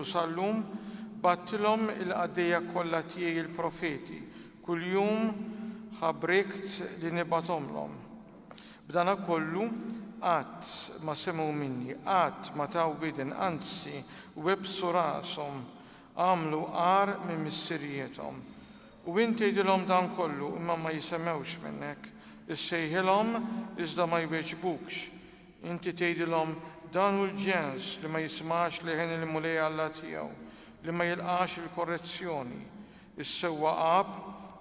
sal-lum battilhom il-qadejja kollha tiegħi il-profeti, kuljum ħabbrikt li nibathomlhom. B'dana kollu qatt ma semgħu minni, qatt ma taw bidin, anzi websu rashom, għamlu għar minn missiriethom. U inti tgħidilhom dan kollu imma ma jisemgħux minnek, issejħilhom iżda ma jweġbukx. Inti tgħidilhom dan hu l-ġens li ma jismax leħen il-mulej Alla tiegħu, li ma jilqax il-korrezzjoni, issewwa qab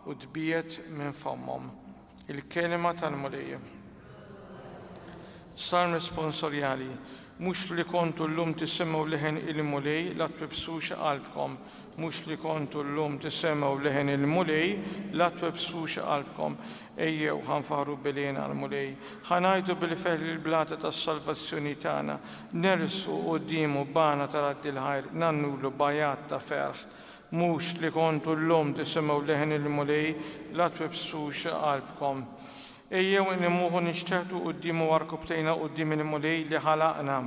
u tbiet minn fomhom. Il-kelma tal-mulej. Salm responsorjali, mhux li kontu llum tisemgħu leħen il-mulej la twebsux qalbkom, mhux li kontu llum tisemgħu leħen il-mulej la twebsux qalbkom. Ejjew ħanfaħru bilejn għall-mulej, ħanajdu bil-feħl il-blata tas-salvazzjoni tagħna, nersu qudiemu bana tal-għaddi l-ħajr, nannulu bajat ta' ferħ. Mhux li kontu llum tisemgħu leħen il-mulej la twebsux qalbkom. Ejjew nimmuħu nixteħdu qudiemu warkubtejna quddiem il-mulej li ħalaqna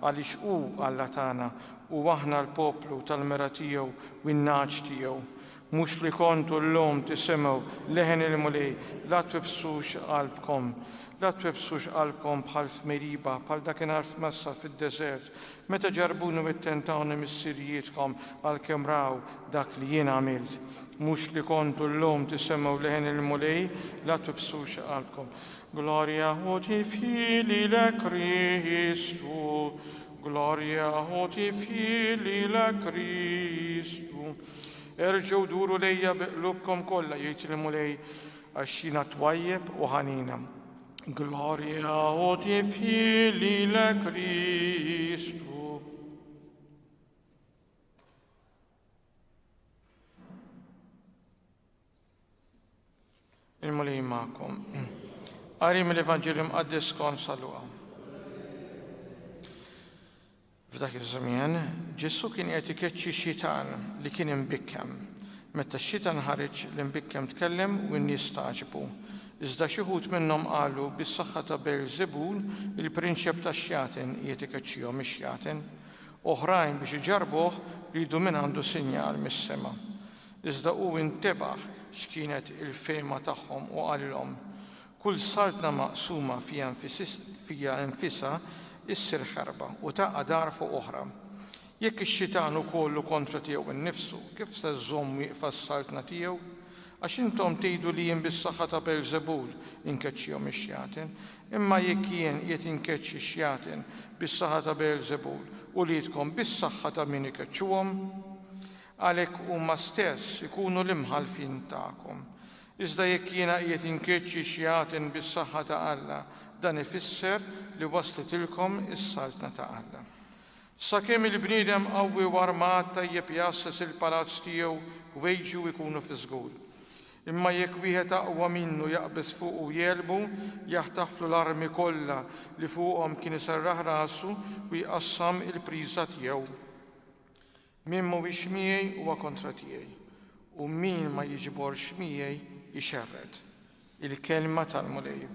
għaliex hu Alla tagħna u aħna l-poplu tal-mera tiegħu u n-naġ tiegħu. Mhux li kontu llum tisemgħu leħen il-mulej la twebsux qalbkom. La twebsux qalbkom bħal f'Meriba, bħal dakinhar f'Massa fid-deżert, meta ġarbuni u ttentawni missirijietkom għalkemm raw dak li jien għamilt. Mhux li kontu llum tisemgħu leħen il-mulej la twebsux qalbkom. Gloria oti fili le Kristu, gloria oti fili le Kristu. Erġgħu duru lejja biqlubkom kollha, jgħid il-mulej għax jiena twajjeb u ħanina. Gloria oti fili le Kristu. Il-mulej magħkom. Qari mill-Evanġelju mqaddis skont Luqa. F'dak iż-żmien, Ġesu kien qed ikeċċi x-xitan li kien imbikkem. Meta x-xitan ħareġ l-imbikkem tkellem u n-nies staġbu. Iżda xi wħud minnhom qalu bis-saħħa ta' Beelzebul il-prinċep tax-xjaten qiegħed ikeċċihom ix-xjaten. Oħrajn biex iġarbuh jridu min għandu sinjal mis-sema. Iżda hu intebaħ x'kienet il-fehma tagħhom u qalilhom: kull saltna maqsuma fiha infisha issir ħarba u taqa' dar fuq oħra. Jekk ix-xitan ukollu kontra tiegħu innifsu, kif se żomm wieqfa s-saltna tiegħu? Għax intom tgħidu li jien bis-saħħa ta' Beelzebul inkeċċihom ix-xjaten, imma jekk jien qiegħed inkeċċi x-xjaten bis-saħħa ta' Beelzebul u liedkom bis-saħħa ta' min ikeċċuhom, għalhekk huma stess ikunu l-imħalfin tagħkom. Iżda jekk jiena qiegħed inkeċċi x-xjaten bis-saħħa ta' Alla, dan ifisser li waslitilkom is-saltna ta' Alla. Sakemm il-bniedem qawwi u armat tajjeb jassas il-palazz tiegħu wejġu jkunu fi żgur. Imma jekk wieħed aqwa minnu jaqbes fuq u jelbu, jaħtaflu l-armi kollha li fuqhom kien iserraħ rasu u jqassam il-priża tiegħu. Min mhuwiex miegħi huwa kontra tiegħi u min ma jiġborx miegħi jixerred. Il-kelma tal-mulej.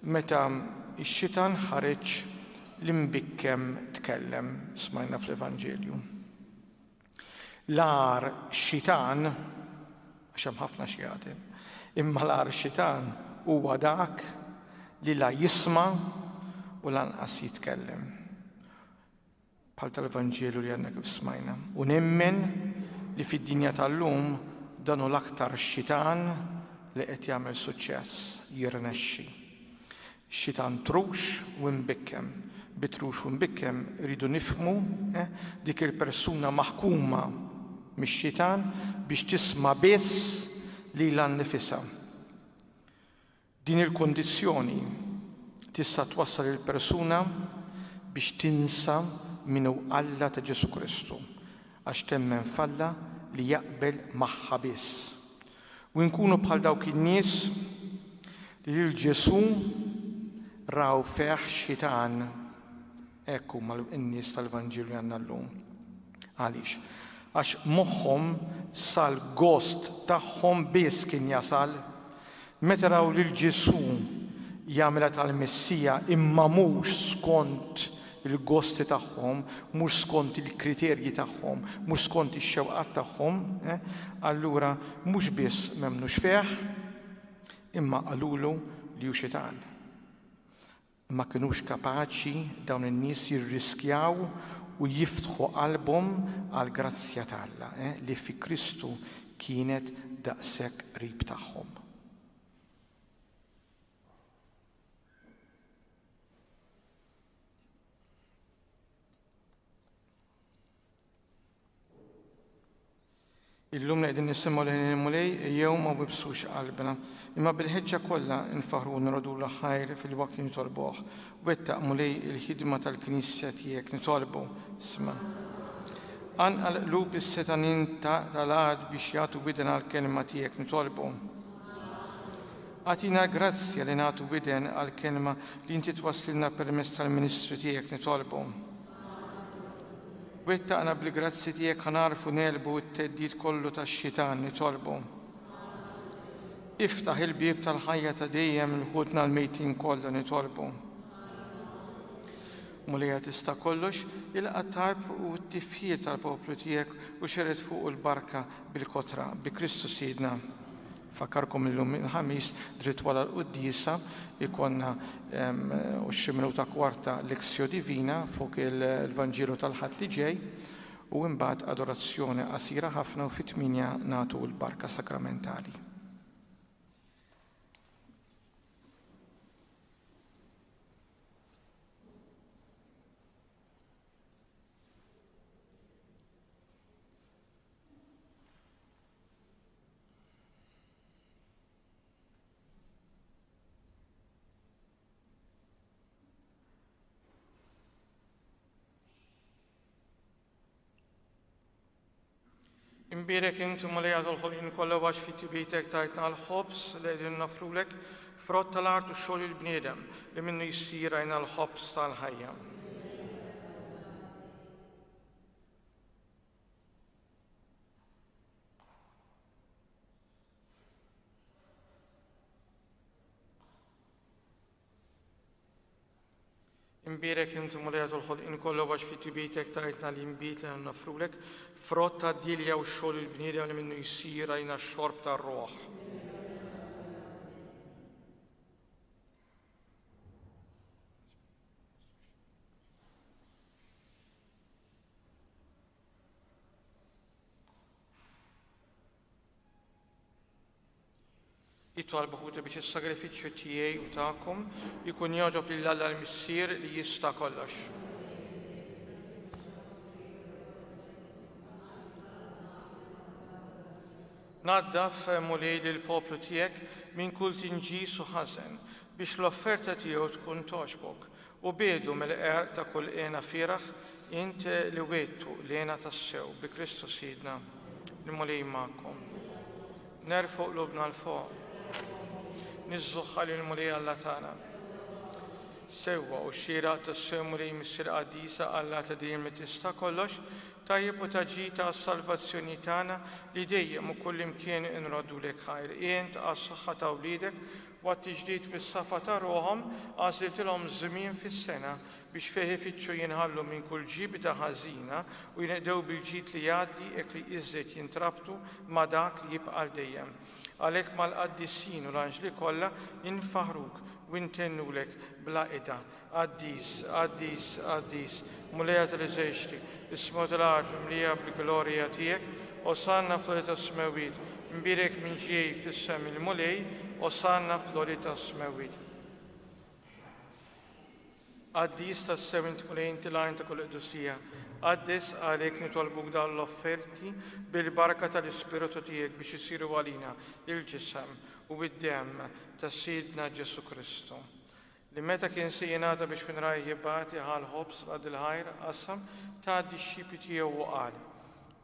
Meta x-xitan ħareġ l-imbikkem tkellem, smajna fl-Evanġelju. L-għar xitan, għax hemm ħafna xjaten, imma l-għar xitan huwa dak li la jisma' u lanqas jitkellem. Bħal tal-Evanġelju li għandna kif smajna. U nemmen li fid-dinja tal-lum dan hu l-aktar xitan li qed jagħmel suċċess, jirnexxi. Xitan trux u mbikkem. Bitrux u mbikkem rridu nifhmu dik il-persuna maħkuma mix-xitan biex tisma' biss lilha nnifisha. Din il-kondizzjoni tista' twassal il-persuna biex tinsa min hu Alla ta' Ġesu Kristu għax temmen f'Alla li jaqbel magħha biss. U nkunu bħal dawk in-nies li l-Ġesu raw feħ xitan. Ekku mal-nies tal-Vanġelu għandna llum. Għaliex? Għax moħħhom sal-gost tagħhom biss kien jasal meta raw lil Ġesu jagħmilha tal-Messija imma mhux skont il-gosti tagħhom, mhux skont il-kriterji tagħhom, mhux skont ix-xewqat tagħhom, allura mhux biss m'hemmux feħ, imma qalulu li hu xitan. Ma kinux kapaċi dawn in-nies jirriskjaw u jiftħu qalbhom għall grazzja tal-Alla li fi Kristu kienet daqshekk qrib tagħhom. Illum qegħdin nisimgħu lejn mulej jew ma wibsux qalbna, imma bil-ħeġġa kollha nfaħru nrodu l-ħajr fil-waqt li nitolbuh. Wettaq mulej il-ħidma tal-Knisja tiegħek nitolbu, isma'. Anqal qlub is-setanin tal-għad biex jagħtu widen għall-kelma tiegħek nitolbu. Għatina grazzja li nagħtu widen għall-kelma li inti twassilna permezz tal-Ministru tiegħek nitolbu. Wettaqna bil-grazzi tiegħek ħanarfu nelbu t-teddid kollu tax-xitan nitolbu. Iftaħ il-bieb tal-ħajja ta' dejjem il-ħudna l-mejtin kollha nitolbu. Mulejja tista' kollox, il-qattarb u t-tifħir tal-poplu tiegħek u xered fuq il-barka bil-kotra bi Kristu Sidna. Fakkarkom illum il-ħamis dritt wara l-quddiesa ikonna 20 minuta kwarta Lectio Divina fuq il-Vanġelu tal-Ħadd li ġej u mbagħad adorazzjoni qasira ħafna u fit-8 nagħtu l-barka sakramentali. Imbierek intom mulejja tal-ħolqien kollha għax fit-tibietek tajtna l-ħobs li qegħdin nofrulek frott tal-art u xogħol il-bniedem li minnu jsir għajna l-ħobs tal-ħajja. Imbierek intom mulejja tal-ħolqien kollha għax fit-tibietek tajtna l-inbit li nofrulek frott tad-dilja u xogħol il-bniedem li minnu jsir għajna x-xorb tar-roħ. Jitolbu biex is-sagrifiċċju tiegħi u tagħkom jkun jogħġob lill-Alla l-Missier li jista' kollox. Naddaf mulej lill-poplu tiegħek minn kull tinġis u ħażen biex l-offerta tiegħu tkun togħġbok u biedu mill-qerq ta' kull qiegħna fieraħ int li wettu qiegħna tas-sew bi Kristu Sidna li mulej magħkom. Nerfgħu qlubna l fuq. Nizzuħħa li l-mulej Alla tagħna. Sewwa u xieraq tas-sew mulej missier quddiesa Alla ta' dejjem li tista' kollox, tajjeb u taġita għas-salvazzjoni tagħna li dejjem u kull imkien inroddulek ħajr. Int għas-saħħa ta' wliedek u għat-tiġdid bis-safa ta' ruħhom għażiltilhom żmien fis-sena biex fih ifittxu jinħallu minn kull ġibda ħażina u jinqdew bil-ġid li jgħaddi hekk li iżżed jintrabtu ma' dak li jibqa' dejjem. Għalhekk mal-qaddisin u l-anġli kollha infaħruk u ntennulek bla qeda. Qaddis, qaddis, qaddis, mulejja tal-eżerċiti, ismu tal-art mimlija bil-glorja tiegħek, osanna fl-għoli tas-smawiet. Imbierek minn ġej fis-sem il-mulej, osanna fl-għoli tas-smawiet. Qaddis tas-sew int mulej inti l-għajn ta' kull qdusija. Qaddis għalhekk nitolbuk dawn l-offerti bil-barka tal-Ispiritu tiegħek biex isiru għalina il-ġisem u bid-demm tas Sidna Ġesu Kristu. Li meta kien se jingħata biex finrajh jibbagħti ħal-ħobs għad il-ħajr qasam tgħaddi x-xipi tiegħu u qal: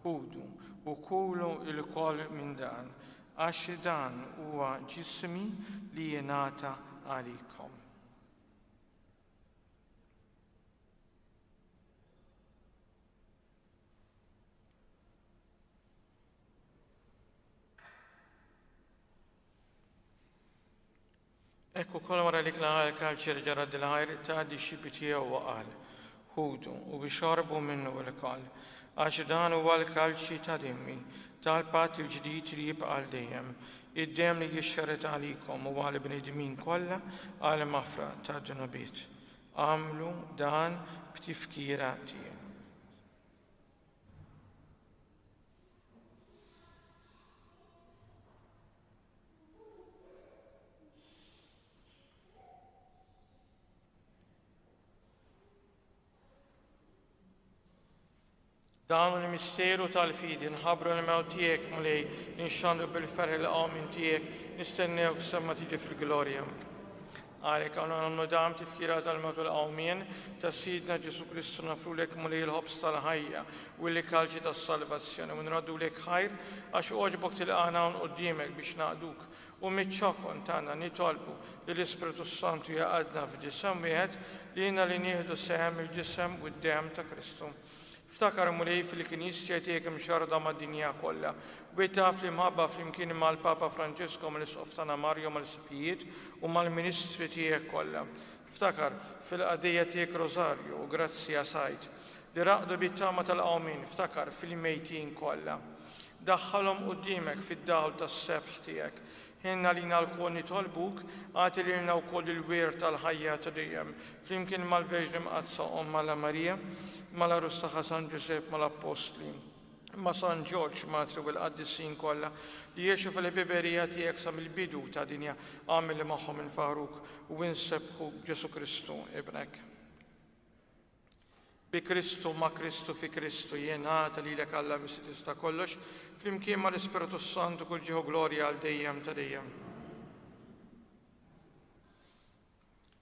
Ħudu u kulu l-koll minn dan, għax dan huwa ġismi li jingħata għalikom. Ekku kol wara li l-kalċer ġara d-ħajr tgħaddi x-xipi tiegħu u qal: ħudu u biex xorbu minnu l-kol, għax dan huwa l-kalċi ta' dimmi, tal-patt il-ġdid li jibqa' għal dejjem, id-dem li jixxaret għalikom u għal bnedmin kollha għal mafra ta' dunubiet. Għamlu dan b'tifkira tiegħek. Dan il-misteru tal-fidi, nħabru l-mewt tiegħek mulej, nxandu bil-ferħ l-qamin tiegħek, nistennew semma tiġi fil-glorja. Għalek għanna għannu dam tifkira tal-mewt l-qawmin, ta' Sidna Ġesu Kristu nafrulek mulej l-ħobs tal-ħajja, u li kalġi tas-salvazzjoni, u nraddu lek ħajr, għax oġbok til-għana un qoddimek biex naqduk, u mitċokon tagħna nitolbu li l-Ispiritu Santu jaqadna f'ġisem wieħed li jiena li nieħdu sehem il-ġisem u d-dem ta' Kristu. Ftakar mulej fil-Knisja tiegħek imxarda mad-dinja kollha. Taf li mħabba flimkien mal-Papa Franġisku mal-Isqof tagħna Marju mal-Sifijiet u mal-Ministri tiegħek kollha. Ftakar fil-qadija tiegħek Rożarju u Grazzja Sajt li raqdu bit-tama tal-qawmin, ftakar fil-mejtin kollha. Daħħalhom quddiemek fid-dawl tas-sebħ tiegħek. Ħinna li nalkun nitolbuk, għati li lna wkoll il-wir tal-ħajja ta' dejjem, flimkien mal-Verġni Mqazza Mala Marija, mal-Arus tagħha San Ġoseph mal-Apostli, ma' San Ġorġ Matri u l-Qaddisin kollha li jiexu fil-biberija tiegħek sa mill-bidu ta' dinja għamil li magħhom infaruk u nsebħu Ġesu Kristu ibnek. Bi Kristu ma' Kristu fi Kristu jingħata lilek Alla missi tista' kollox, flimkien ma' l-Ispiritu Santu kull ġieħu glorja għal dejjem ta' dejjem.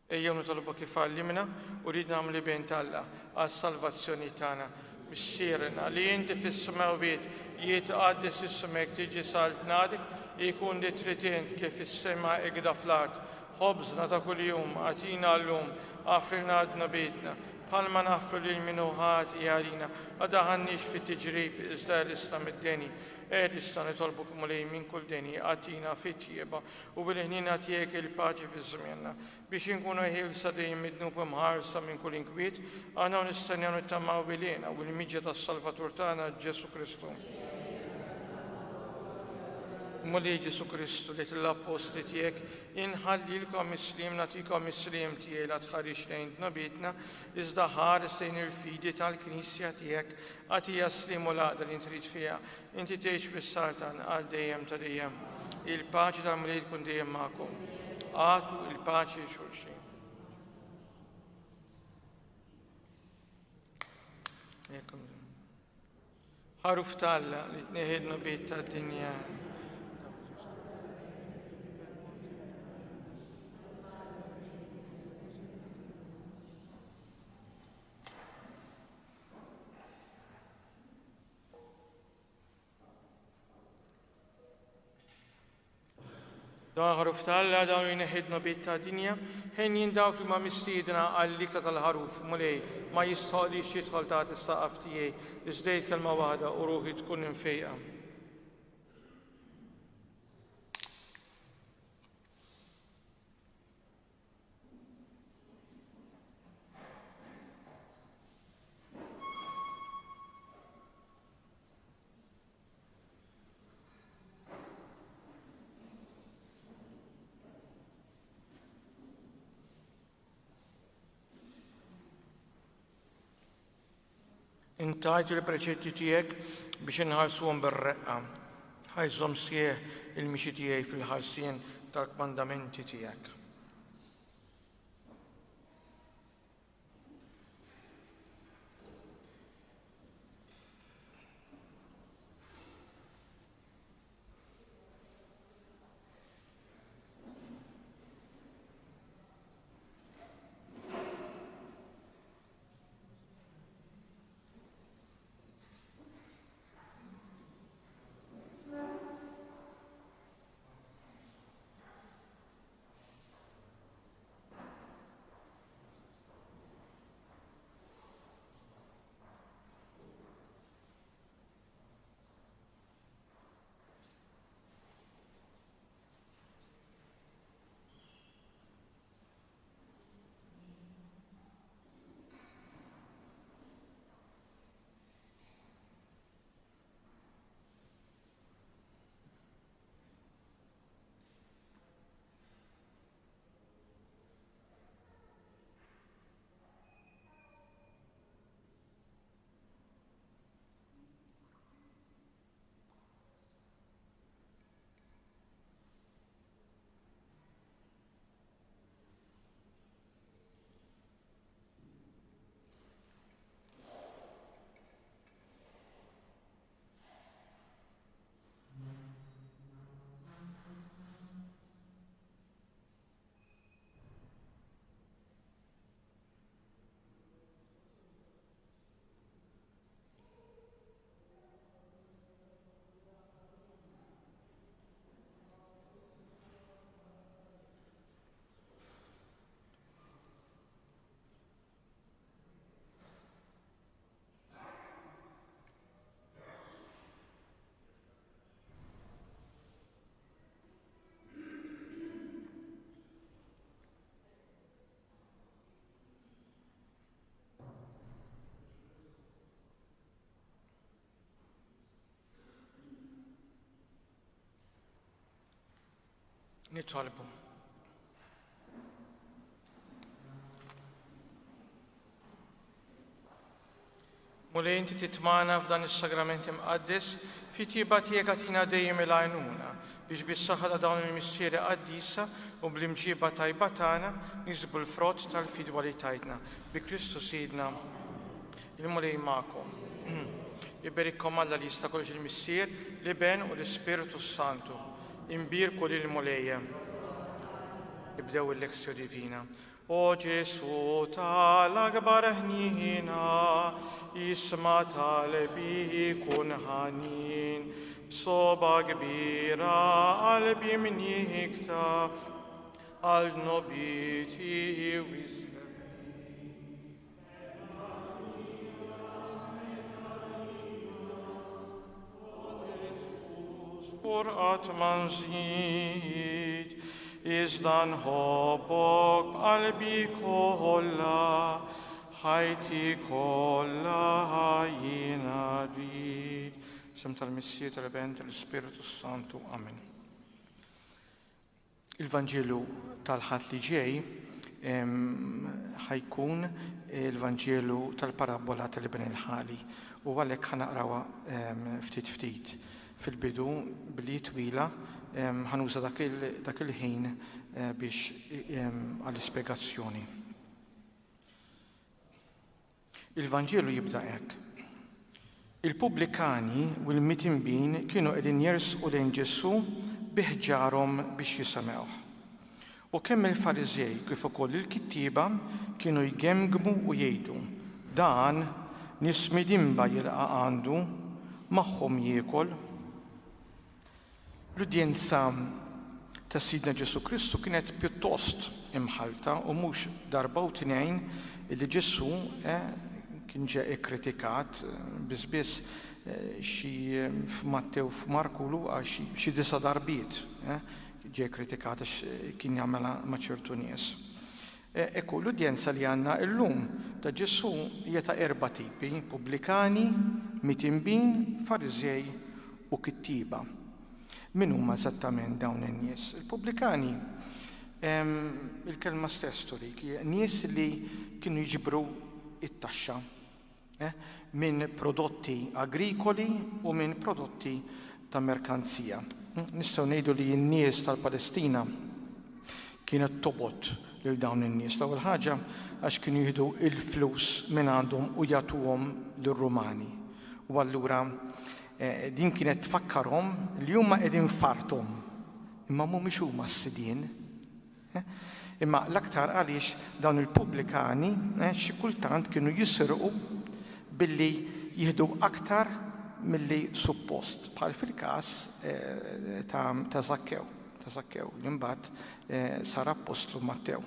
Ejjew nitolbu kif għallimna u rid nagħmlu bejn Alla għas-salvazzjoni tagħna. Missierna li inti fis-smawiet jitqaddis ismek tiġi salt nadik jkun li tritint kif is-sema iqda fl-art. Ħobżna ta' kuljum għatina llum għafrilna d-nabitna bħalma naħfru lil min hu ħati għalina ma daħannix fit-tiġrib iżda l-islam id-deni. Lista nitolbuk mulej minn kull deni għatina fit-tjieba u bil-ħnina tiegħek il-paċi fiż-żmienna biex inkunu ħilsa dejjem midnub imħarsa minn kull inkwiet għandna nistennew nittamaw bilina u l-miġġa tas-Salvatur tagħna Ġesu Kristu. Mulej Ġesu Kristu li l-apposti tiegħek inħallilkom islim nagħtikom islim tiegħi la tħarrix lejn nabitna iżda ħares lejn il-fidi tal-Knisja tiegħek għatija slim u l-għaqda li trid fiha. Inti tgħix fis-Sartan għal dejjem ta' dejjem. Il-paċi tal-mulej tkun dejjem magħkom. Għatu il-paċi xulxin. Ħaruf tal-Alla li tneħħi n-nabiet tad-dinja. Dan ħaruf tal-Alla dawn jneħidnu bit ta' dinja, ħin jindawk li ma mistiedna għall-likla tal-ħaruf mulej ma jistħoqlix jidħol taħt is-saqaf tiegħi iżdejt kelma waħda u ruħi tkun infejqa. Intajġ il-preċetti tiegħek biex inħarsuhom bir-reqqa. Ħajżhom sieħ il-mixi tiegħi fil-ħarsien tal-kmandamenti tiegħek. Nitolbu. Mulej inti titmana f'dan is-sagrament imqaddis fi tieba tiegħek agħtina dejjem il-għajnuna biex bis-saħħa ta' dawn il-mistieri qaddiesa u bl-imġiba tajba tagħna niġbu l-frott tal-fidwalitajtna bi Kristu Sidna. Il-mulej magħkom. Iberikkom Alla li jista' kollox il-missier, l-Iben u l-Ispiritu Santu. Imbirku lil-mulejja. Ibdew il-Lectio Divina. O Ġesu tal-akbar ħnina, isma' talbi kun ħanin, b'soba kbira qalbi mnikta għal nobiti Qurqat ma nżid, iżda nħobbok b'qalbi kollha, ħajti kollha jiena rrid. Isem tal-Missier tal-Iben tal-Ispiritu Santu. Amen. Il-Vanġelu tal-Ħadd li ġej ħajkun il-Vanġelu tal-Parabola tal-Iben il-Ħali u għalhekk ħanaqrawha ftit. Fil-bidu billi twila ħanuża dak il-ħin biex għall-ispjegazzjoni. Il-Vanġelu jibda hekk. Il-Pubblikani u l-mitinbin kienu qegħdin jersqu lejn Ġesu biħġarhom biex jisemgħuh. U kemm il-Fariżej kif ukoll il-kittieba kienu jgemmgmu u jgħidu dan nies midimba jilqa' għandu magħhom jiekol. L-udjenza ta' Sidna Ġesu Kristu kienet pjuttost imħalta u mhux darba u tnejn li Ġesu kien ġie ikkritikat biss xi f'Mattew f'Marku Luqa xi 9 darbiet ġie kritikat għax kien jagħmilha ma' ċertu nies. Ekku l-udjenza li għandna llum ta' Ġesu hija ta' 4 tipi: Pubblikani, mitinbin, Fariżej u kittieba. Min huma eżattament dawn in-nies? Il-Pubblikani il-kelma stess turik, nies li kienu jiġbru it-taxxa minn prodotti agrikoli u minn prodotti ta' merkanzija. Nistgħu ngħidu li n-nies tal-Palestina kienet tobot lil dawn in-nies. L-ewwel ħaġa għax kienu jieħdu l-flus minn għandhom u jagħtuhom lir-Rumani. U allura din kienet tfakkarhom li huma qegħdin farthom, imma mhumiex huma s-sidien. Imma l-aktar għaliex dawn il-Pubblikani xi kultant kienu jisirqu billi jieħdu aktar milli suppost, bħal fil-każ ta' Zakkew li mbagħad sar apostlu Mattew.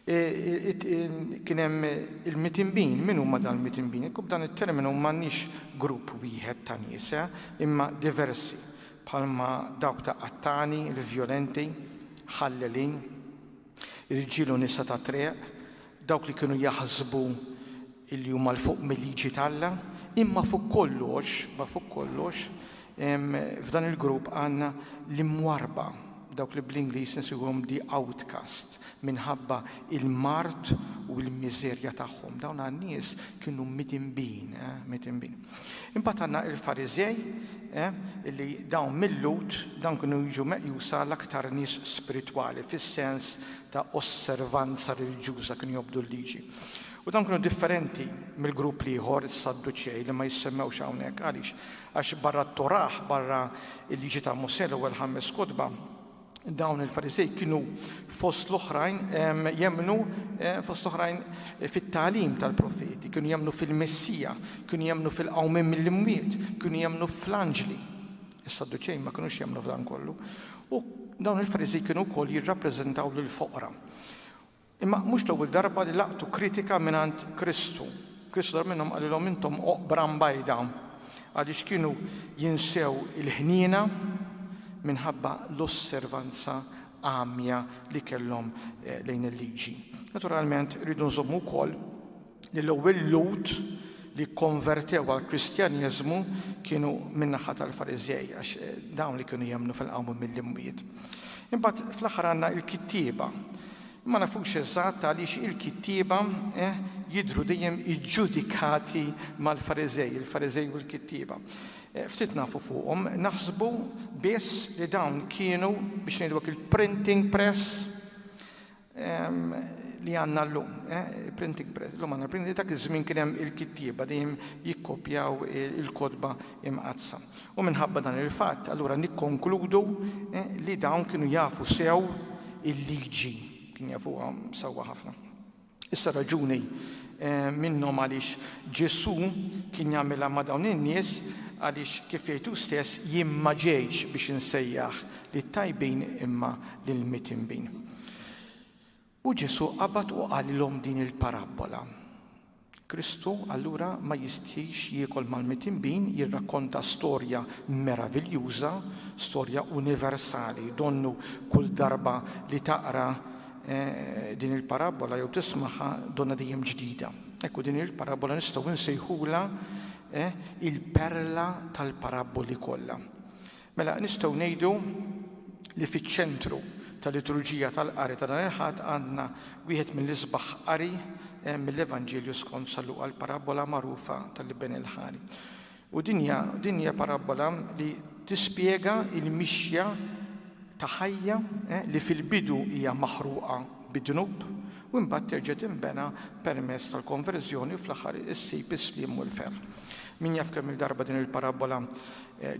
Kien hemm il-mitinbin, min huma dan il-mitinbin? Ikub dan it-terminu m'għandniex grupp wieħed ta' nies, imma diversi, bħalma dawk ta' qattani, il-vjolenti, ħallelin, irġiel u nisa ta' treq, dawk li kienu jaħsbu li huma l-fuq mill-liġi t'Alla, imma fuq kollox, f'dan il-grupp għandna l-imwarba, dawk li bl-Ingliż insiguhom the outcast, minħabba il-mart u l-miżerja tagħhom. Dawn għan-nies kienu mitinbin. Imbagħad għandna l-Fariżej li dawn mill-Lut dawn kienu jiġu meqjusa l-aktar nies spiritwali fis-sens ta' osservanza reliġjuża kienu jobdu l-liġi. U dawn kienu differenti mill-grupp ieħor is-Sadduċej li ma jissemmewx hawnhekk. Għaliex? Għax barra t-Toraħ, barra l-liġi ta' Mosè l-ewwel 5 kutba, dawn il-Farisej kienu fost l-oħrajn jemmnu fost l-oħrajn fit-tagħlim tal-profeti, kienu jemmnu fil-Messija, kienu jemmnu fil-qawmien mill-imwiet, kienu jemmnu fl-anġli. Is-Sadduċej ma kienux jemmnu f'dan kollu. U dawn il-Farisej kienu wkoll jirrappreżentaw lill-foqra. Imma mhux l-ewwel darba li laqtu kritika mingħand Kristu. Kristu dar minnhom qalilhom intom oqbra mbajda għaliex kienu jinsew il-ħniena minħabba l-osservanza għamja li kellhom lejn il-liġi. Naturalment rridu nżommu wkoll li l-ewwel Lut li konvertew għal Kristjaneżmu kienu min-naħa tal-Fariżej għax dawn li kienu jemmnu fil-qawm mill-imwiet. Imbagħad fl-aħħar għandna l-kittieba. Ma nafux eżatt għaliex il-kittieba jidhru dejjem iġġudikati mal-Fariżej, il-Fariżej u l-kittieba. Ftit nafu fuqhom, naħsbu biss li dawn kienu biex ngħidu il-printing press li għandna llum, printing press. Llum għandna printing dak iż-żmien kien hemm il-kittieba dejjem jikkopjaw il-kotba imqazza. U minħabba dan il-fatt, allura nikkonkludu li dawn kienu jafu sew il-liġi, kien jafuha sewwa ħafna. Issa raġuni minnhom għaliex Ġesu kien jagħmilha ma' dawn in-nies għaliex kif jgħidu stess jien ma ġejtx biex insejjaħ lit-tajbin imma lill-mitinbin. U Ġesu qabad u qalilhom din il-parabola. Kristu allura ma jistix jiekol mal-mitinbin, jirrakkonta storja meraviljuża, storja universali. Donnu kull darba li taqra din il-parabola jew tismaħa donna dejjem ġdida. Ekku din il-parabola nistgħu nsejħula il-perla tal-paraboli kollha. Mela nistgħu ngħidu li fiċ-ċentru tal-liturġija tal-qari ta' dan il-ħadd għandna wieħed mill-isbaħ qari mill-Evanġelju skont San Luqa, l-parabola magħrufa tal-Ibn il-ħali. U din hija parabola li tispjega l-mixja ta' ħajja li fil-bidu hija maħruqa bid-dnub u mbagħad terġa' tinbena permezz tal-konverżjoni u fl-aħħar issib is-sliem u l-ferħ. Min jaf kemm il-darba din il-parabola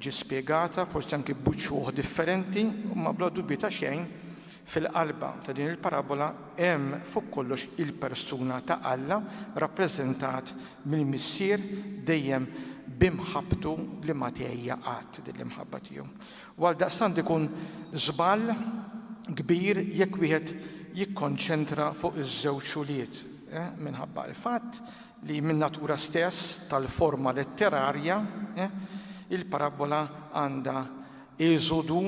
ġi spjegata, forsi anke b'wuċċuh differenti, ma bla dubju ta' xejn fil-qalba ta' din il-parabola hemm fuq kollox il-persuna ta' Alla rappreżentat mill-missier dejjem bimħabtu li ma tgħejja qatt din l-imħabba tiegħu. U għaldaqstant ikun żball kbir jekk wieħed jikkonċentra fuq iż-żewġ uliet minħabba l-fatt li minn natura stess tal-forma letterarja il-parabola għandha eżodu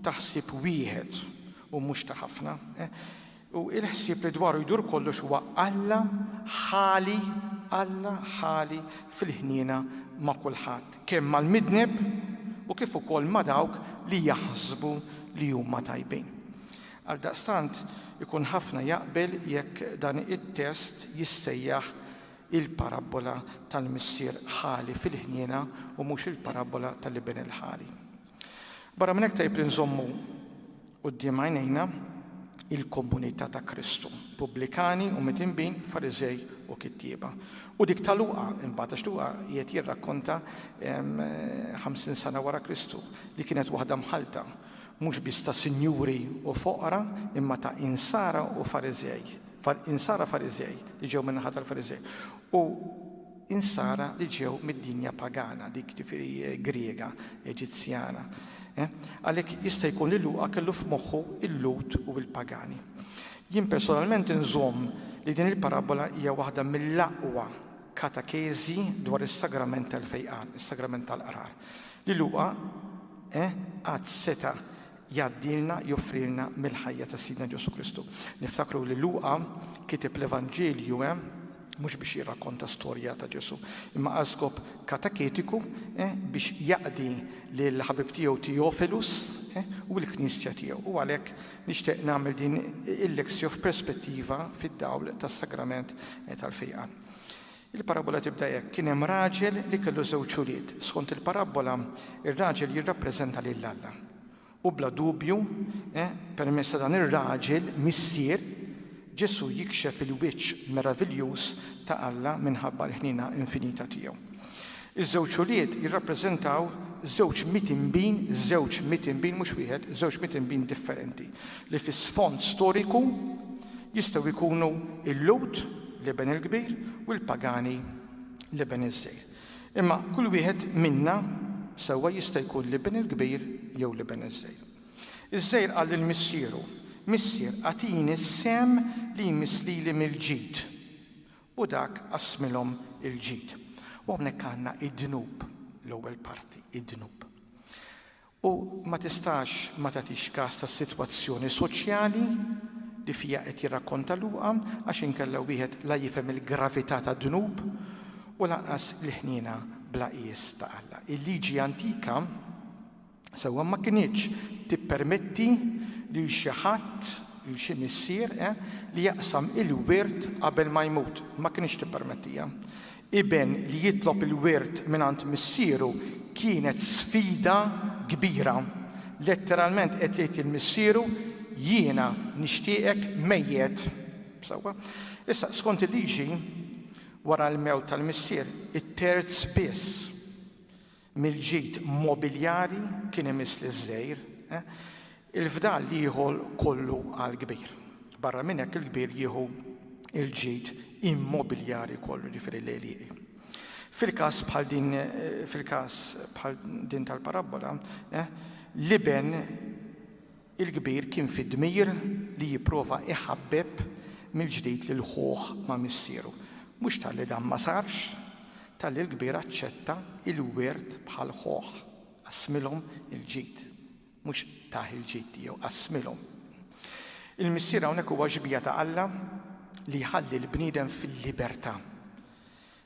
taħsib wieħed u mhux ta' ħafna. U il-ħsieb li dwaru jdur kollox huwa Alla ħali fil-ħniena ma' kulħadd, kemm mal-midneb u kif ukoll ma' dawk li jaħsbu li huma tajbin. Għaldaqstant ikun ħafna jaqbel jekk dan it-test jissejjaħ il-parabola tal-missier ħali fil-ħniena u mhux il-parabola tal-Ibn il-ħali. Barra minn hekk tajb li nżommu quddiem għajnejna il-komunità ta' Kristu, Pubblikani u mitinbin, Fariżej u kittieba. U dik ta' Luqa, imbagħad għax Luqa qiegħed jirrakkonta 50 sena wara Kristu li kienet waħda mħalta, mhux biss ta' sinjuri u foqra, imma ta' insara u Fariżej. Insara Fariżej li ġew min-naħa tal-Fariżej u insara li ġew mid-dinja pagana, dik ġifieri Griega, Eġizzjana. Għalhekk jista' jkun li Luqa kellu f'moħħu il-Lut u l-pagani. Jien personalment inżomm li din il-parabola hija waħda mill-aqwa katakezi dwar is-sagrament tal-fejqan, is-sagrament tal-qarar. Li Luqa għad seta' jaddilna, joffrilna mill-ħajja ta' Sidna Ġesu Kristu. Niftakru li Luqa kiteb l-Evanġelju mhux biex jirrakkonta storja ta' Ġesu, imma għal skop kataketiku biex jaqdi lil ħabib tiegħu Teofilus u l-Knisja tiegħu. U għalhekk nixtieq nagħmel din il-lezzju f'perspettiva fid-dawl tas-sagrament tal-fejqan. Il-parabola tibda hekk: kien hemm raġel li kellu żewġ ulied. Skont il-parabola ir-raġel jirrappreżenta lil Alla. U bla dubju, permezz dan ir-raġel missier Ġesu jikxef il-wiċċ meraviljuż ta' Alla minħabba l-ħnina infinita tiegħu. Iż-żewġ ulied jirrappreżentaw żewġ mitinbin mhux wieħed, żewġ mitinbin differenti li fis-sfond storiku jistgħu jkunu il-Lut l-Iben il-Kbir u l-Pagani l-Iben iż-Żgħir. Imma kull wieħed minna sewwa jista' jkun l-Iben il-Kbir jew l-Iben iż-Żgħir. Iż-Żgħir qal lill-missieru: Missier, għatini s-sem li jmislili mill-ġid. U dak qasmilhom il-ġid. U hawnhekk għandna id-dnub, l-ewwel parti, id-dnub. U ma tistax ma tagħtix każ tas-sitwazzjoni soċjali li fija qed jirrakkonta Luqa għax inkella wieħed la jifhem il-gravità tad-dnub u lanqas l-ħniena bla qies ta' Alla. Il-liġi antika sewwa ma kinitx tippermetti lil xi ħadd, lil xi missier li jaqsam il-wirt qabel ma jmut, ma kienx tippermettija. Iben li jitlob il-wirt mingħand missieru kienet sfida kbira. Letteralment qed tgħid il-missieru jiena nixtieqek mejjed. Issa skont il-liġi wara l-mewt tal-missier, it-terz biss mill-ġid mobiljari kien imiss liż-żgħir, il-fdal li jieħu kollu għall-kbir. Barra minn hekk il-kbir jieħu il-ġid immobiljari kollu ġifieri l-għelieqi. Fil-każ bħal din tal-parabola, l-iben il-kbir kien fi dmir li jipprova iħabbeb mill-ġdid lil ħuħ ma' missieru. Mhux tal-li dan ma sarx, tal-li l-kbir aċċetta il-wirt bħal ħuħ, qasmilhom il-ġid. Mhux taħ il-ġid tiegħu, qasmilhom. Il-missier hawnhekk huwa ġbija ta' Alla li jħalli l-bniedem fil-libertà.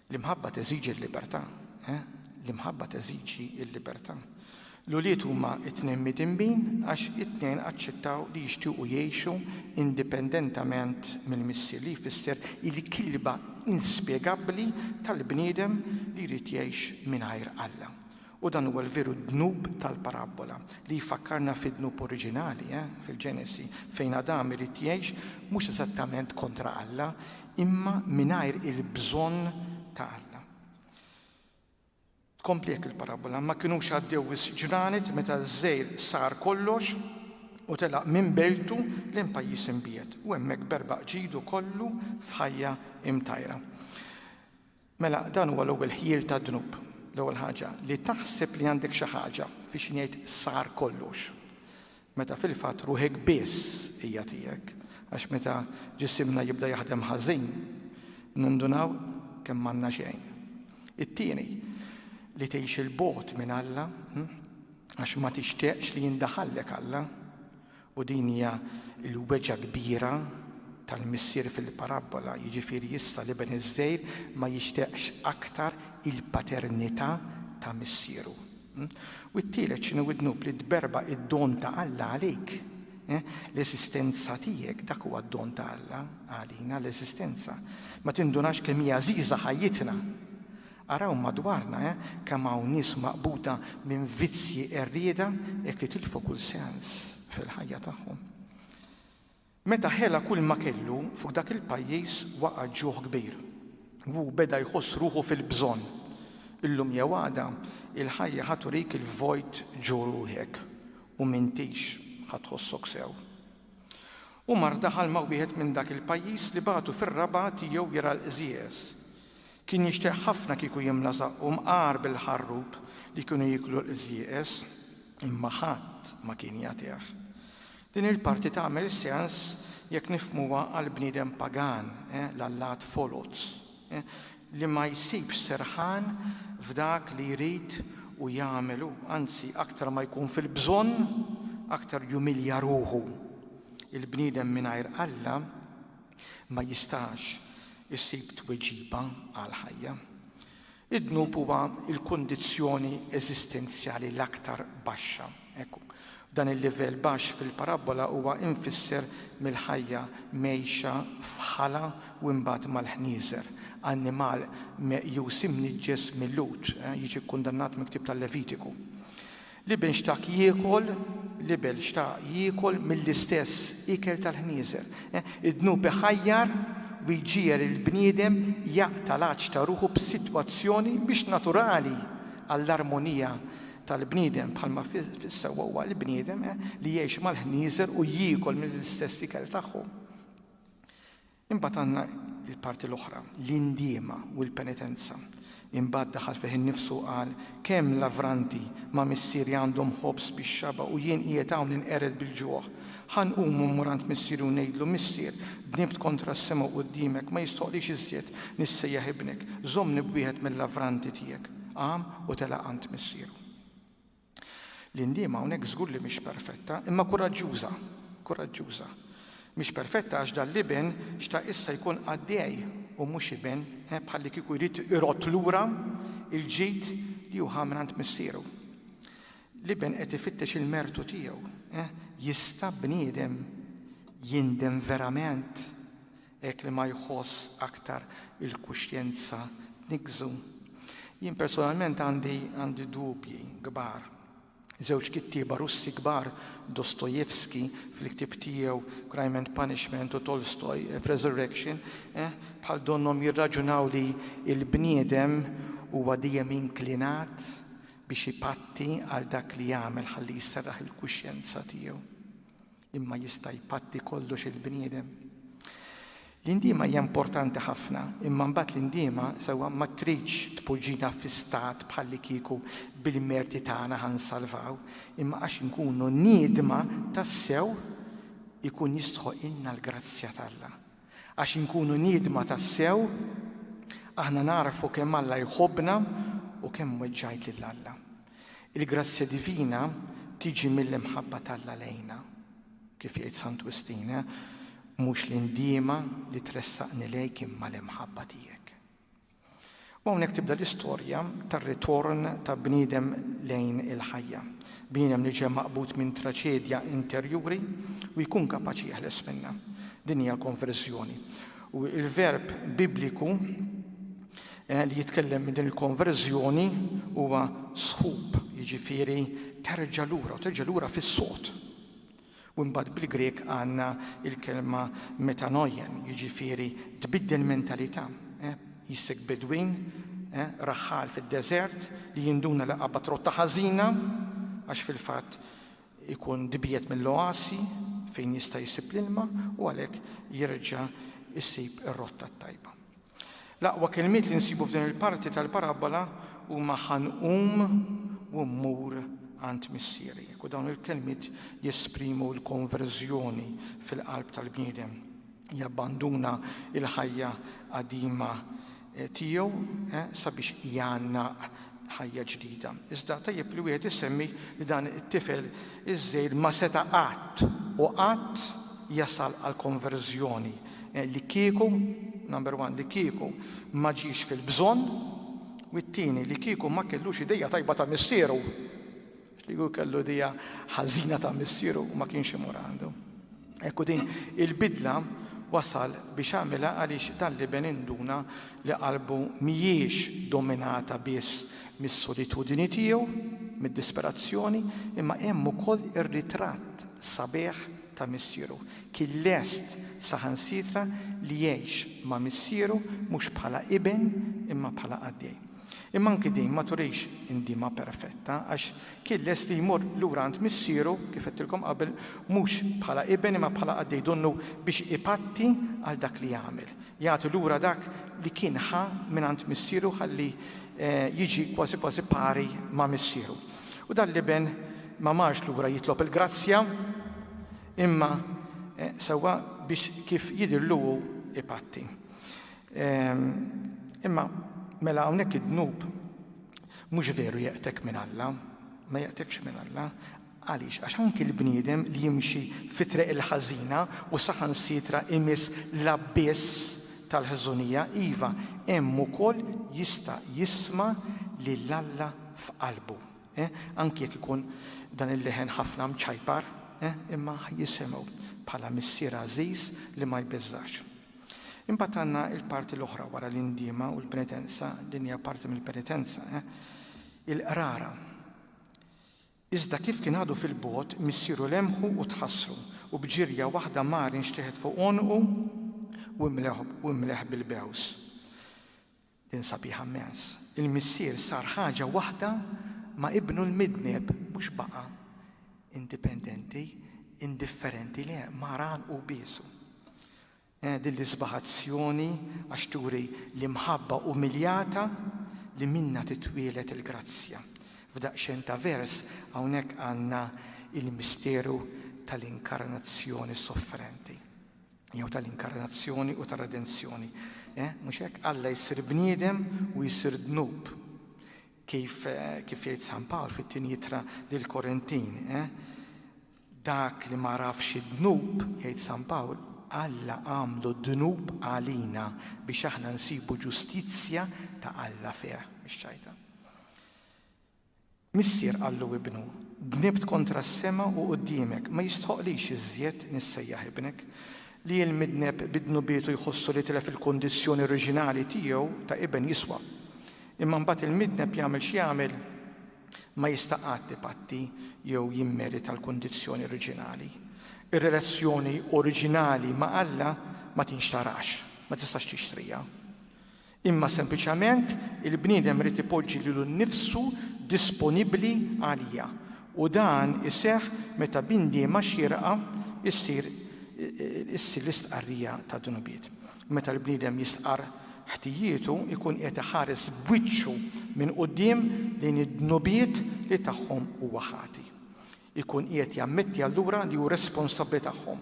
L-imħabba teżiġi l-libertà, l-imħabba teżiġi l-libertà. L-uliet huma t-tnejn midinbin għax it-tnejn aċċettaw li jixtiequ jgħixu indipendentament mill-missier li jfisser il-kilba inspjegabbli tal-bniedem li jrid jgħix mingħajr Alla. U dan huwa l-veru dnub tal-parabola li jfakkarna fid-dnub oriġinali fil-Ġenesi fejn Adam irid jgħix mhux eżattament kontra Alla imma mingħajr il-bżonn ta' Alla. Tkompli hekk il-parabola, ma kinux għaddew ġranet meta ż-żgħir sar kollox u telaq minn beltu l-impajjiż imbiet u hemmhekk berbaq ġidu kollu f'ħajja imtajra. Mela dan huwa l-ewwel ħiel ta' dnub, l-ewwel ħaġa li taħseb li għandek xi ħaġa fiex ngħid sar kollox. Meta fil-fatt ruħek biss hija tiegħek, għax meta ġisimna jibda jaħdem ħażin nindunaw kemm m'għandna xejn. It-tieni li tgħix il-bogħod minn Alla għax ma tixtieqx li jindaħallek Alla u din hija l-weġa kbira tal-missier fil-parabola, jiġifieri jista' li ben iż-żgħir ma jixtieqx aktar il-paternità ta' missieru. U t-tielet x'inhu d-dnub li tberba' id-don ta' Alla għalik. L-esistenza tiegħek dak huwa d-don ta' Alla għalina l-esistenza. Ma tindunax kemm hija għażiża ħajjitna. Araw madwarna kemm hawn nies maqbuta minn vizzji errieda hekk li tilfu kull sens fil-ħajja tagħhom. Meta ħela kull ma kellu fuq dak il-pajjiż waqa' ġuħ kbir u beda jħoss ruħu fil-bżonn. Illum jew għada il-ħajja ħadd turik il-vojt ġu ruħek u m'intix ħadd tħossok sew. U mar daħal ma' wieħed minn dak il-pajjiż li bagħtu fir-Raba tiegħu jara l-qżies. Kien jixtieq ħafna kieku jimla saqu mqar bil-ħarrub li kienu jiklu l-qżies imma ħadd ma kien jagħtih. Din il-parti tagħmel sens jekk nifhmuha għal bniedem pagan, l-allat foloz, li ma jsibx serħan f'dak li jrid u jagħmelu, anzi aktar ma jkun fil-bżonn, aktar jumilja ruħu. Il-bniedem mingħajr Alla ma jistax jissib tweġiba għal ħajja. Id-dnub huwa l-kundizzjoni eżistenzjali l-aktar baxxa. Ekku, dan il-livell baxx fil-parabola huwa infisser mill-ħajja mgħixja f'ħala u mbagħad mal-ħnieżer. Annimal meqjus imniġġes mill-lut, jiġi kkundannat miktib tal-Levitiku. L-iben xtaq jiekol mill-istess ikel tal-ħnieżer. Id-dnub iħajjar u jġier il-bniedem jaqta' l-għaġġ ta' ruħu b'sitwazzjoni biex naturali għall-armonija tal-bniedem bħalma fis-sewwa huwa l-bniedem li jgħix mal-ħnieżer u jiekol mill-istess ikel tagħhom. Imbagħad għandna l-parti l-oħra, l-indiema u l-penitenza. Imbagħad daħal fih innifsu qal kemm lavranti ma' missieri għandhom ħobs bix-xaba u jien qiegħed hawn inqered bil-ġuħ. Ħanqumu murant missier u ngħidlu missier bnibt kontra s-sema quddiemek ma jistoqlix iżjed nissejjaħ ibnek, żommni b'wieħed mill-lavranti tiegħek. Qam u telaq ant missieru. L-indiema hawnhekk żgur li mhix perfetta, imma kuraġġuża. Mhix perfetta għax dal-liben xtaq issa jkun għaddej u mhux iben bħalli kieku jrid irott lura il-ġid li hu mingħand missieru. Liben qed ifittex il-mertu tiegħu, jista' bniedem jindem verament hekk li ma jħoss aktar il-kuxjenza tniġżu. Jien personalment għandi dubji kbar. Żewġ kittieba Russi kbar, Dostojevski fil-ktieb tiegħu Crime and Punishment u Tolstoj f'Resurrection, bħal donhom jirraġunaw li l-bniedem huwa dejjem inklinat biex ipatti għal dak li jagħmel ħalli jisserraħ il-kuxjenza tiegħu. Imma jista' jpatti kollox il-bniedem. L-indiema hija importanti ħafna, imma mbagħad l-indiema sewwa ma tridx tpoġġina fi stat bħalli kieku bil-merti tagħna ħansalvaw, imma għax inkunu niedma tassew ikun jistħoq ilna l-grazzja tagħha. Għax inkunu niedma tassew aħna narfu kemm Alla jħobbna u kemm weġġajt lil Alla. Il-grazzja divina tiġi mill-imħabba tagħha lejna, kif jgħid Sant Wistina, mhux l-indiema li tressaqni lejk imma l-imħabba tiegħek. U hawnhekk tibda l-istorja tar-ritorn ta' bniedem lejn il-ħajja. Bniedem li ġie maqbud minn traċedja interjuri u jkun kapaċi jeħles minnha. Din hija konverżjoni. U l-verb bibliku li jitkellem minn din il-konverżjoni huwa sħub, jiġifieri terġa' lura u terġa' lura fis-sod. U mbagħad bil-Grek għandna il-kelma metanoien, jiġifieri tbiddel mentalità. Jissek bedwin, raħħal fid-deżert li jinduna li qabad rotta ħażina għax fil-fatt ikun dbiet mill-oasi fejn jista' jsib l-ilma u għalhekk jerġa' jsib ir-rotta tajba. L-aqwa kelmiet li nsibu f'din il-parti tal-parabola huma ħanqum u mmur għand missieri. U dawn il-kelmiet jesprimu l-konverżjoni fil-qalb tal-bniedem. Jabbanduna il-ħajja qadima tiegħu sabiex jgħannaq ħajja ġdida. Iżda tajjeb li wieħed isemmi li dan it-tifel iż-żgħir ma seta' qatt jasal għal konverżjoni. Li kieku, number one, li kieku ma ġiex fil-bżonn, u t-tieni li kieku ma kellux idejja tajba ta' missieru. Li kellu idea ħażina ta' missieru u ma kienx imur għandu. Ekku din il-bidla wasal biex għamilha għaliex dan li beninduna li qalbu mhijiex dominata biss mis-solitudini tiegħu, mid-disperazzjoni, imma hemm ukoll ir-ritratt sabiħ ta' missieru. Kien lest saħansitra li jgħix ma' missieru mhux bħala iben imma bħala qaddej. Imma anke din ma turix indiema perfetta għax kien lest li jmur lura għand missieru kif qedtilkom qabel mhux bħala iben imma bħala qaddej donnu biex ipatti għal dak li jagħmel. Jagħti lura dak li kien ħa minn għand missieru ħalli jiġi kważi kważi pari ma' missieru. U dan l-iben ma marx lura jitlob il-grazzja imma sewwa biex kif jidhirlu ipatti. Imma mela hawnhekk id-dnub mhux veru jeqtek minn Alla, ma jeqtekx minn Alla, għaliex għax anke l-bniedem li jimxi fi-triq il-ħażina u saħansitra imiss l-abbiss tal-ħeżunija, iva hemm ukoll jista' jisma' lil Alla f'qalbu. Anke jekk ikun dan il-leħen ħafna mċajpar, imma jisimgħu bħala missier għażiż li ma jbeżżax. Imbagħad għandna l-parti l-oħra wara l-indiema u l-penitenza, din hija parti mill-penitenza, il-qrara. Iżda kif kien għadu fil-bogħod missieru lemħu u tħassru u bġirja waħda mar inxteħed fuq għonqu u mleħ bil-bews. Din sabiħa immens. Il-missier sar ħaġa waħda ma' ibnu l-midneb mhux baqa' indipendenti, indifferenti li maran u biesu. Din l-isbaħazzjoni għax turi l-imħabba umiljata li minna titwielet il-grazzja. F'daqxen ta' vers hawnhekk għandna il-misteru tal-inkarnazzjoni soffrenti. Jew tal-inkarnazzjoni u tar-redenzjoni. Mhux hekk Alla jsir bniedem u jsir dnub. Kif jgħid San Pawl fit-tieni Ittra lill-Korintin. Dak li ma rafx id-dnub, jgħid San Pawl, Alla għamlu dnub għalina biex aħna nsibu ġustizzja ta' Alla fih, mhix ċajta. Missier qallu ibnu, bnibt kontra s-sema u quddiemek, ma jistħoqlix iżjed nissejjaħ ibnek li l-midneb bid-dnubietu jħossu li tilef il-kondizzjoni oriġinali tiegħu ta' iben jiswa. Imma mbagħad il-midneb jagħmel x'jagħmel ma jista' qatt ipatti jew jimmerita l-kondizzjoni oriġinali. Ir-relazzjoni oriġinali ma' Alla ma tinxtarax, ma tistax tixtrija. Imma sempliċement il-bniedem rid ipoġġi lilu nnifsu disponibbli għalija. U dan iseħħ meta bindiema xierqa issir l-istqarrija ta' dunubiet. Meta l-bniedem jistqar ħtijietu ikun qed iħares b'wiċċu minn quddiem lejn id-dnubiet li tagħhom huwa ħati. Ikun qiegħed jammetti allura li hu responsabbli tagħhom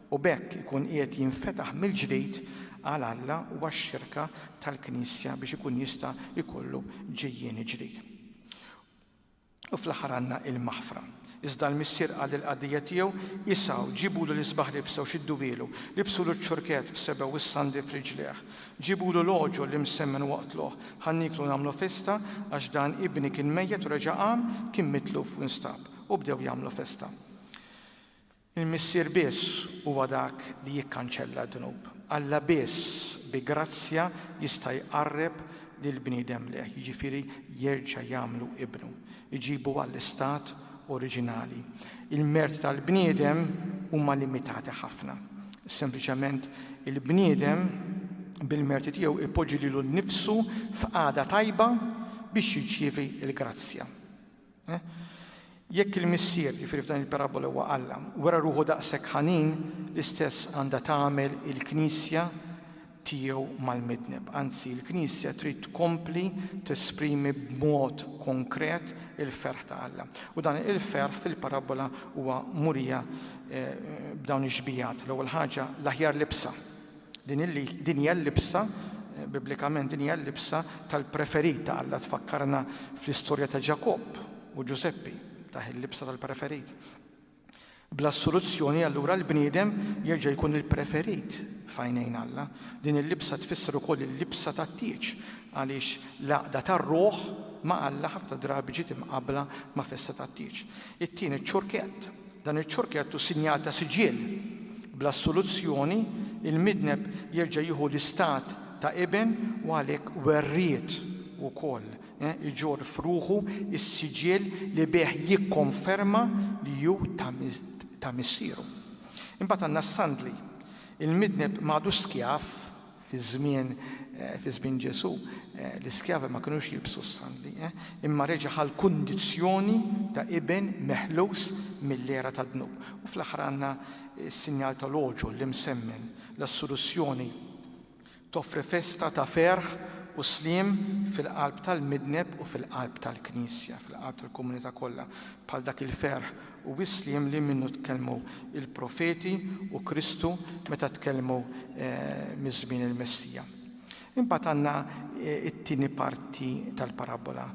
u b'hekk ikun qiegħed jinfetaħ mill-ġdid għal Alla u għax-xirka tal-Knisja biex ikun jista' jkollu ġejjieni ġdid. U fl-aħħar għandna il-maħfra. Iżda l-missier qal il-qadija tiegħu isaw ġibulu l-isbaħ libsew xidduwielu, libsu l-ċurket f'sebew u s-sandi f'riġlieħ, ġibulu l-oġu li msemmen waqtluh, ħanniklu nagħmlu festa għax dan ibni kien mejjed u reġa' qam kien mitluf u nstab u bdew jagħmlu festa. Il-missier biss huwa dak li jikkanċella d-dnub. Alla biss bi grazzja jista' jqarreb lill-bniedem leħ, jiġifieri jerġa' jagħmlu ibnu, iġibu għall-istat oriġinali. Il-mert tal-bniedem huma limitati ħafna. Sempliċement il-bniedem bil-merti tiegħu ipoġġi lilu nnifsu f'qagħda tajba biex jirċievi l-grazzja. Jekk il-missier jiġifieri f'dan il-parabola huwa Alla wara ruħu daqshekk ħanin l-istess għandha tagħmel il-Knisja tiegħu mal-midneb. Anzi, il-Knisja trid tkompli tesprimi b'mod konkret il-ferħ ta' Alla. U dan il-ferħ fil-parabola huwa murija b'dawn iġbijat. L-ewwel ħaġa l-aħjar libsa. Din hija l-libsa, biblikament din hija l-libsa tal-preferit ta' Alla tfakkarna fl-istorja ta' Ġakob u Ġuseppi, ta' il-libsa tal-preferit. Bla soluzzjoni allura l-bniedem jerġa' jkun il-preferit f'għajnejn Alla. Din il-libsa tfisser ukoll il-libsa tat-tieġ għaliex l-għaqda tar-ruħ ma' Alla ħafna drabi ġiet imqabbla ma' festa tat-tieġ. It-tieni ċ-ċurkett. Dan iċ-ċurkett hu sinjal ta' siġiel. Bla soluzzjoni il-midneb jerġa' jieħu l-istat ta' iben u għalhekk werriet ukoll iġor f'ruħu is-siġiel li bih jikkonferma li hu ta' missieru. Imbagħad għandna s-sandli. Il-midneb m'għadu skjaf fi żmien Ġesu. L-iskjavi ma kinux jilbsu s-sandli, imma reġa' għal kundizzjoni ta' iben meħlus mill-era ta' dnub. U fl-aħħar għandna s-sinjal tal-oġu li msemmen l-assoluzzjoni toffri festa ta' ferħ u slim fil-qalb tal-midneb u fil-qalb tal-Knisja, fil-qalb tal-komunità kollha, bħal dak il-ferħ u slim li minnu tkellmu il-profeti u Kristu meta tkellmu miż-żmien il-Messija. Imbagħad għandna it-tieni parti tal-parabola.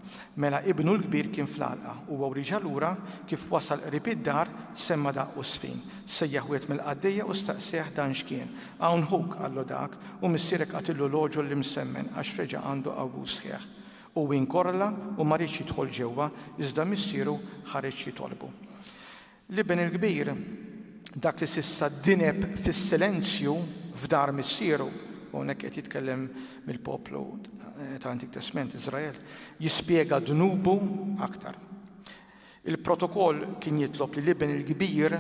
Mela ibnu l-kbir kien fl-għalqa u riġa' lura kif wasal qrib id-dar semma daqqu sfin. Sejjaħ wieħed mill-qaddejja u staqsih dan x'kien. Hawn huk qallu dak u missierek qatillu l-oġu li msemmen għax reġa' għandu qawwu sħiħ. U inkorla u ma rridx jidħol ġewwa iżda missieru ħareġ jitolbu. L-iben il-kbir dak li s'issa dineb fis-silenzju f'dar missieru u hawnhekk qed jitkellem mill-poplu tal-Antik Testament Iżrael, jispjega dnubu aktar. Il-protokoll kien jitlob li l-iben il-kbir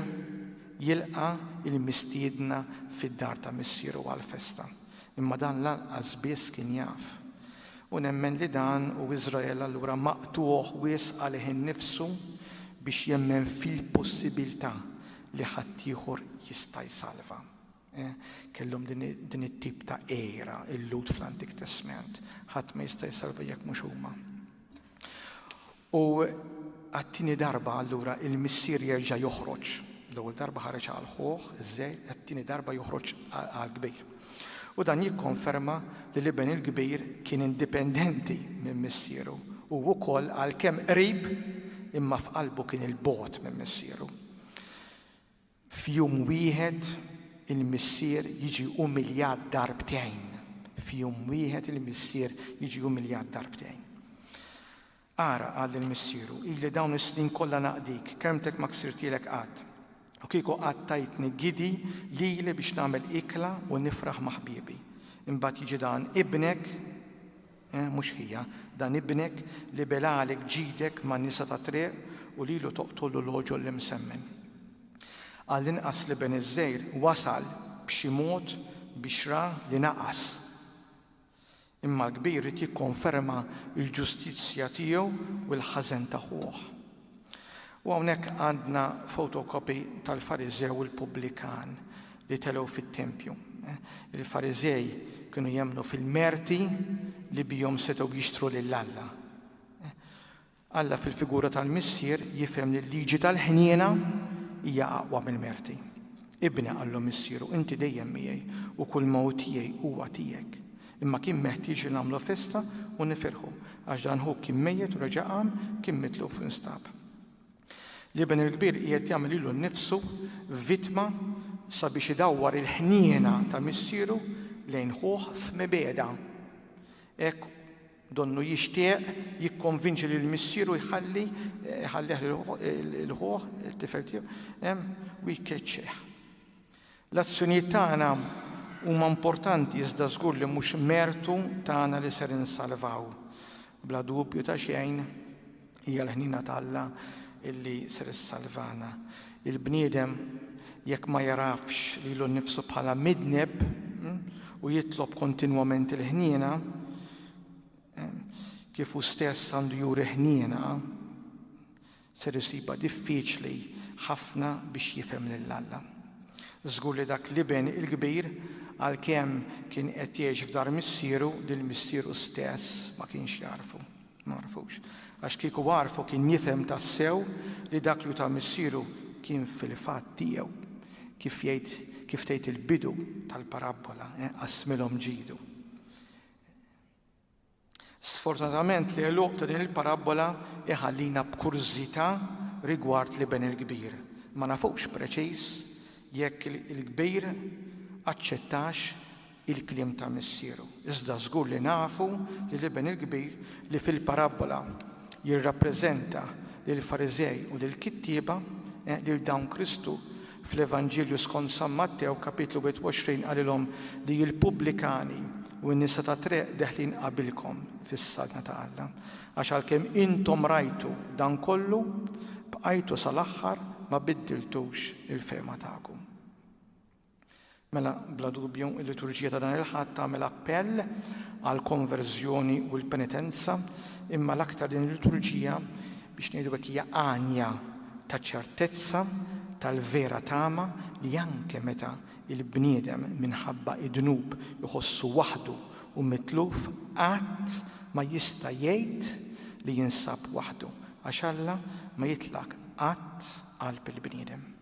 jilqa' il-mistiedna fid-dar ta' missieru għall-festa. Imma dan lanqas biss kien jaf. U nemmen li dan u Iżrael allura maqtuh wisq għalih innifsu biex jemmen fil-possibilità li ħadd ieħor jista' jsalva. Kellhom din it-tip ta' era il-lut fl-Antik Testament. Ħadd ma jista' jsalva jekk mhux huma. U għat-tieni darba allura il-missier jerġa' joħroġ. L-ewwel darba ħareġ għal ħoħ, iż-żejt, għat-tieni darba joħroġ għall-kbir. U dan jikkonferma li l-iben il-kbir kien indipendenti minn missieru u wkoll għalkemm qrib imma f'qalbu kien il-bogħod minn missieru. F'jum wieħed il-missier jiġi umiljat darbtejn. F'jum wieħed il-missier jiġi umiljat darbtejn. Ara għal il-missieru, ili dawn is-snin kollha naqdik, kemmtek ma ksirtielek qatt. U kieku għattajtni gidi lili biex nagħmel ikla u nifraħ ma' ħbiebi. Imbagħad jiġi dan ibnek, mhux hija, dan ibnek li belalek ġidek man nisa ta' triq u lilu toqtollu l-oġol li msemmen. Għall-inqas li ben iż-żgħir wasal b'xi mod biex ra li naqas. Imma l-kbir irid jikkonferma l-ġustizzja tiegħu u l-ħażen ta' ħuh. U hawnhekk għandna fotokopi tal-Fariżew u l-Pubblikan li telgħu fit-Tempju. Il-Fariżej kienu jemmnu fil-merti li bihom setgħu jixtru lill-Alla. Alla fil-figura tal-missier jifhem li l-liġi tal-ħniena hija aqwa mill-merti. Ibni qallu missieru, inti dejjem miegħi u kull mewt tiegħi huwa tiegħek. Imma kien meħtieġ nagħmlu festa u nifirħu għax dan hu kien mejjed u reġa' qam kien mitluf instab. L-ibn il-kbir qiegħed jagħmel ilu nnifsu vittma sabiex idawwar il-ħniena ta' missieru lejn ħuh f'mibeda. Hekk donnu jixtieq jikkonvinċi lil missieru jħallih il-ħuh il-tifel tiegħu u jkeċċeħ. L-azzjonijiet tagħna huma importanti iżda żgur li mhux mertu tagħna li ser insalvaw. Bla dubju ta' xejn hija l-ħnina ta' illi ser issalvana. Il-bniedem jekk ma jarafx lilu nnifsu bħala midneb u jitlob kontinwament il-ħniena, kif hu stess għandu juri ħniena, ser isibha diffiċli ħafna biex jifhem lill-Alla. Żgur li dak l-ibn il-kbir għalkemm kien qed jgħix f'dar missieru, lill-missieru stess ma kienx jarfu, ma rafux. Għax kieku għarfu kien jifhem tassew li dak li ta' missieru kien fil-fatt tiegħu, kif tgħid il-bidu tal-parabola, qasmilhom ġiedu. Sfortunatament li l-luq ta' din il-parabola iħallina b'kurżità rigward l-ibn il-kbir. Ma nafux preċiż jekk il-kbir aċċettax il-kliem ta' missieru. Iżda żgur li nafu li l-ibn il-kbir li fil-parabola jirrappreżenta lil Fariżej u lil kittieba lil dawn Kristu fl-Evanġelju skont San Mattew kapitlu 21 qalilhom li l-Pubblikani u n-nisa ta' triq deħlin qabilkom fis-salna ta' Alla. Għax għalkemm intom rajtu dan kollu bqajtu sal-aħħar ma biddiltux il-fehma tagħkom. Mela bla dubju il-liturġija ta' dan il-Ħadd tagħmel appell għal konverżjoni u l-penitenza, imma l-aktar din il-liturġija biex ngħidu hekk hija għanja ta' ċertezza tal-vera tama li anke meta il-bniedem minħabba id-dnub jħossu waħdu u mitluf qatt ma jista' jgħid li jinsab waħdu għax Alla ma jitlaq qatt qalb il-bniedem.